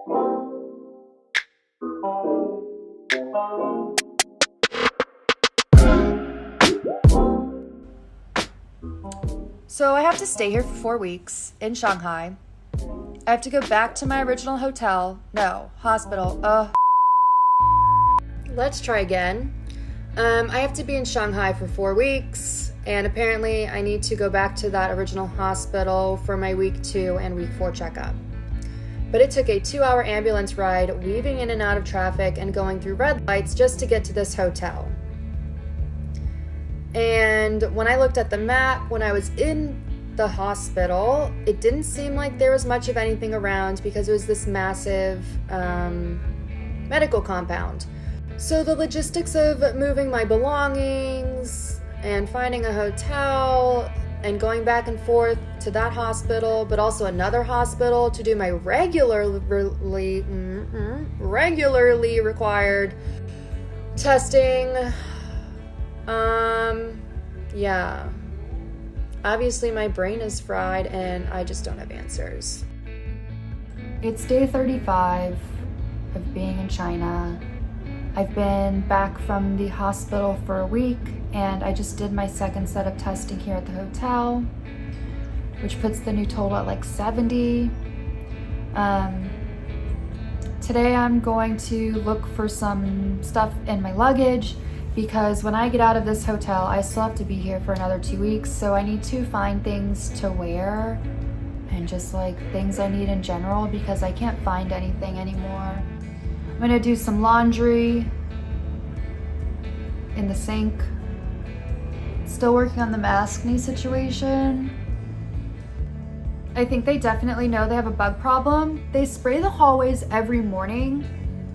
So I have to stay here for 4 weeks in Shanghai. I have to go back to my original hospital. Let's try again. I have to be in Shanghai for 4 weeks, and apparently I need to go back to that original hospital for my week 2 and week 4 checkup. But it took a 2-hour ambulance ride, weaving in and out of traffic and going through red lights just to get to this hotel. And when I looked at the map, when I was in the hospital, it didn't seem like there was much of anything around because it was this massive medical compound. So the logistics of moving my belongings and finding a hotel and going back and forth to that hospital, but also another hospital to do my regularly required testing. Yeah. Obviously my brain is fried and I just don't have answers. It's day 35 of being in China. I've been back from the hospital for a week and I just did my second set of testing here at the hotel, which puts the new total at like 70. Today I'm going to look for some stuff in my luggage because when I get out of this hotel, I still have to be here for another 2 weeks, so I need to find things to wear and just like things I need in general because I can't find anything anymore. I'm gonna do some laundry in the sink. Still working on the mask knee situation. I think they definitely know they have a bug problem. They spray the hallways every morning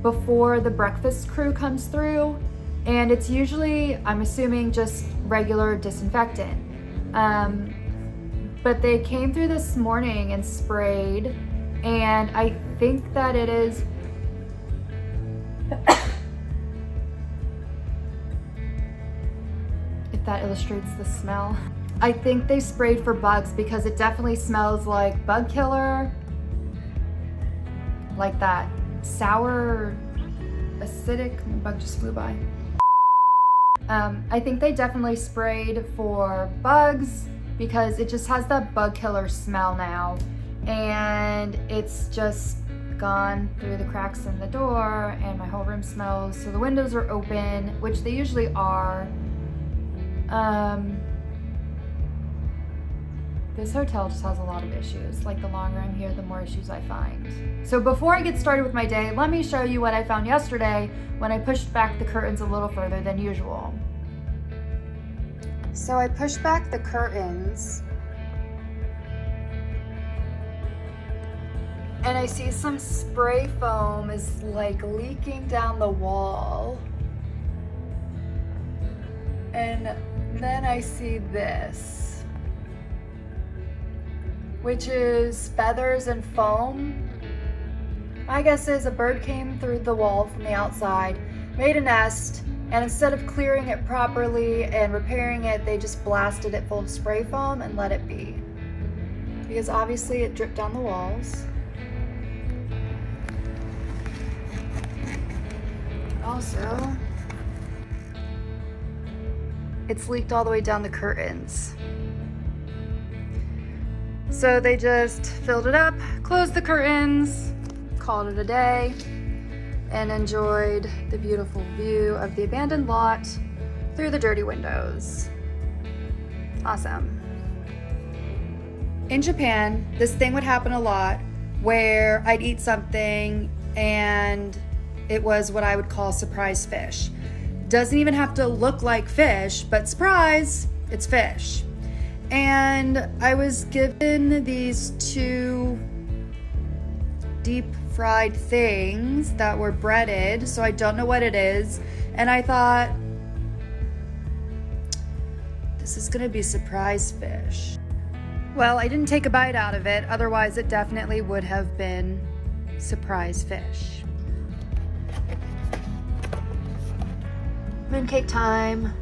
before the breakfast crew comes through. And it's usually, I'm assuming, just regular disinfectant. But they came through this morning and sprayed, and I think that it is if that illustrates the smell. I think they sprayed for bugs because it definitely smells like bug killer, like that sour, acidic, the bug just flew by. I think they definitely sprayed for bugs because it just has that bug killer smell now, and it's just gone through the cracks in the door and my whole room smells. So the windows are open, which they usually are. This hotel just has a lot of issues. Like the longer I'm here, the more issues I find. So before I get started with my day, let me show you what I found yesterday when I pushed back the curtains a little further than usual. So I pushed back the curtains and I see some spray foam is like leaking down the wall. And then I see this, which is feathers and foam. My guess is a bird came through the wall from the outside, made a nest, and instead of clearing it properly and repairing it, they just blasted it full of spray foam and let it be. Because obviously it dripped down the walls. Also, it's leaked all the way down the curtains. So they just filled it up, closed the curtains, called it a day, and enjoyed the beautiful view of the abandoned lot through the dirty windows. Awesome. In Japan, this thing would happen a lot where I'd eat something and it was what I would call surprise fish. Doesn't even have to look like fish, but surprise, it's fish. And I was given these 2 deep fried things that were breaded, so I don't know what it is. And I thought, this is gonna be surprise fish. Well, I didn't take a bite out of it, otherwise it definitely would have been surprise fish. Mooncake time.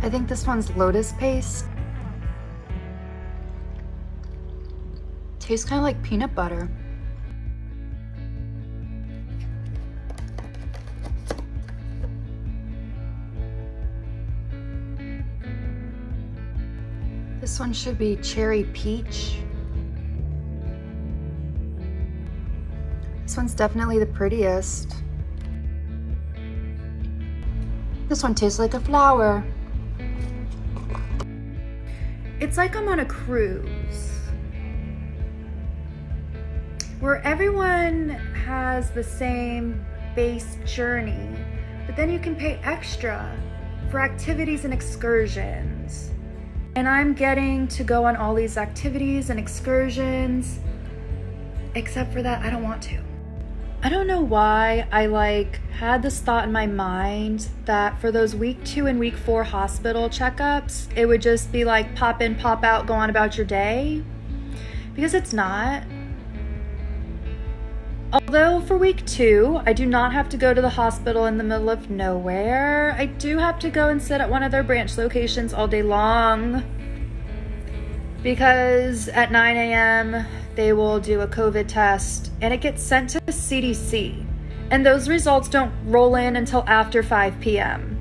I think this one's lotus paste. Tastes kind of like peanut butter. This one should be cherry peach. This one's definitely the prettiest. This one tastes like a flower. It's like I'm on a cruise where everyone has the same base journey, but then you can pay extra for activities and excursions. And I'm getting to go on all these activities and excursions, except for that I don't want to. I don't know why I had this thought in my mind that for those week 2 and week 4 hospital checkups, it would just be like pop in, pop out, go on about your day, because it's not. Although for week 2, I do not have to go to the hospital in the middle of nowhere. I do have to go and sit at one of their branch locations all day long, because at 9 a.m. they will do a COVID test and it gets sent to the CDC. And those results don't roll in until after 5 p.m.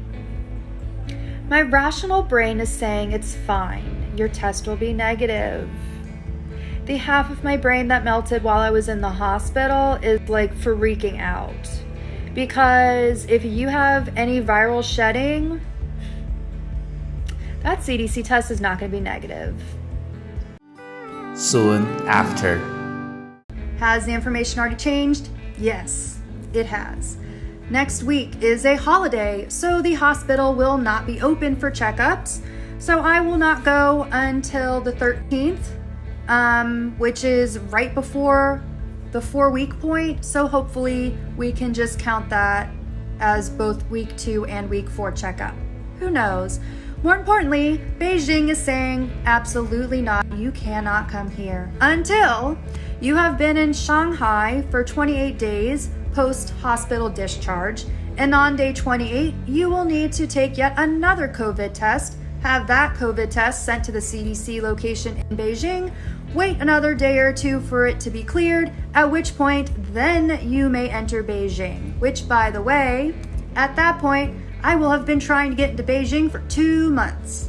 My rational brain is saying it's fine. Your test will be negative. The half of my brain that melted while I was in the hospital is freaking out. Because if you have any viral shedding, that CDC test is not going to be negative. Soon after. Has the information already changed? Yes, it has. Next week is a holiday, so the hospital will not be open for checkups. So I will not go until the 13th, which is right before the 4-week point. So hopefully we can just count that as both week 2 and week 4 checkup. Who knows? More importantly, Beijing is saying absolutely not. You cannot come here until you have been in Shanghai for 28 days post-hospital discharge. And on day 28, you will need to take yet another COVID test, have that COVID test sent to the CDC location in Beijing, wait another day or 2 for it to be cleared, at which point then you may enter Beijing. Which, by the way, at that point, I will have been trying to get into Beijing for 2 months.